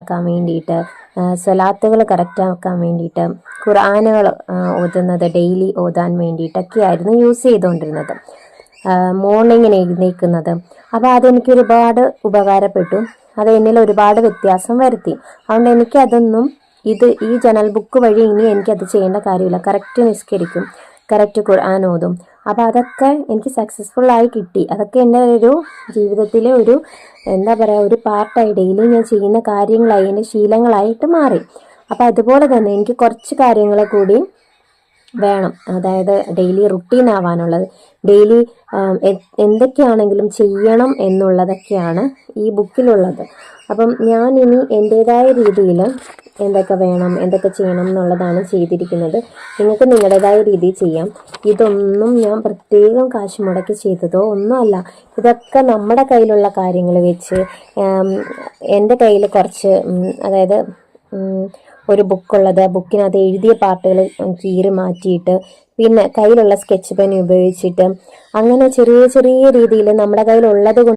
ആക്കാൻ വേണ്ടിയിട്ട്, സ്വലാത്തുകൾ കറക്റ്റാക്കാൻ വേണ്ടിയിട്ട്, ഖുർആനുകൾ ഓതുന്നത് ഡെയിലി ഓതാൻ വേണ്ടിയിട്ടൊക്കെയായിരുന്നു യൂസ് ചെയ്തുകൊണ്ടിരുന്നത്. മോർണിംഗിന് എഴുന്നേൽക്കുന്നത്. അപ്പോൾ അതെനിക്ക് ഒരുപാട് ഉപകാരപ്പെട്ടു. അത് എന്നിൽ ഒരുപാട് വ്യത്യാസം വരുത്തി. അതുകൊണ്ട് എനിക്കതൊന്നും ഈ ജനൽ ബുക്ക് വഴി ഇനി എനിക്കത് ചെയ്യേണ്ട കാര്യമില്ല. കറക്റ്റ് നിസ്കരിക്കും, കറക്റ്റ് ഖുർആൻ ഓതും. അപ്പോൾ അതൊക്കെ എനിക്ക് സക്സസ്ഫുള്ളായി കിട്ടി. അതൊക്കെ എൻ്റെ ഒരു ജീവിതത്തിലെ ഒരു എന്താ പറയുക, ഒരു പാർട്ടായി, ഡെയിലി ഞാൻ ചെയ്യുന്ന കാര്യങ്ങളായി, എൻ്റെ ശീലങ്ങളായിട്ട് മാറി. അപ്പോൾ അതുപോലെ തന്നെ എനിക്ക് കുറച്ച് കാര്യങ്ങൾ കൂടി വേണം, അതായത് ഡെയിലി റുട്ടീൻ ആവാനുള്ളത്. ഡെയിലി എന്തൊക്കെയാണെങ്കിലും ചെയ്യണം എന്നുള്ളതൊക്കെയാണ് ഈ ബുക്കിലുള്ളത്. അപ്പം ഞാൻ ഇനി എൻ്റേതായ രീതിയിൽ എന്തൊക്കെ വേണം, എന്തൊക്കെ ചെയ്യണം എന്നുള്ളതാണ് ചെയ്തിരിക്കുന്നത്. നിങ്ങൾക്ക് നിങ്ങളുടേതായ രീതിയിൽ ചെയ്യാം. ഇതൊന്നും ഞാൻ പ്രത്യേകം കാശ് മുടക്കി ചെയ്തതോ ഒന്നുമല്ല. ഇതൊക്കെ നമ്മുടെ കയ്യിലുള്ള കാര്യങ്ങൾ വെച്ച്, എൻ്റെ കയ്യിൽ കുറച്ച് അതായത് ഒരു ബുക്കുള്ളത്, ബുക്കിനകത്ത് എഴുതിയ പാർട്ടുകൾ കീറി മാറ്റിയിട്ട്, പിന്നെ കയ്യിലുള്ള സ്കെച്ച് പെൻ ഉപയോഗിച്ചിട്ട്, അങ്ങനെ ചെറിയ ചെറിയ രീതിയിൽ നമ്മുടെ കയ്യിലുള്ളത് കൊണ്ട്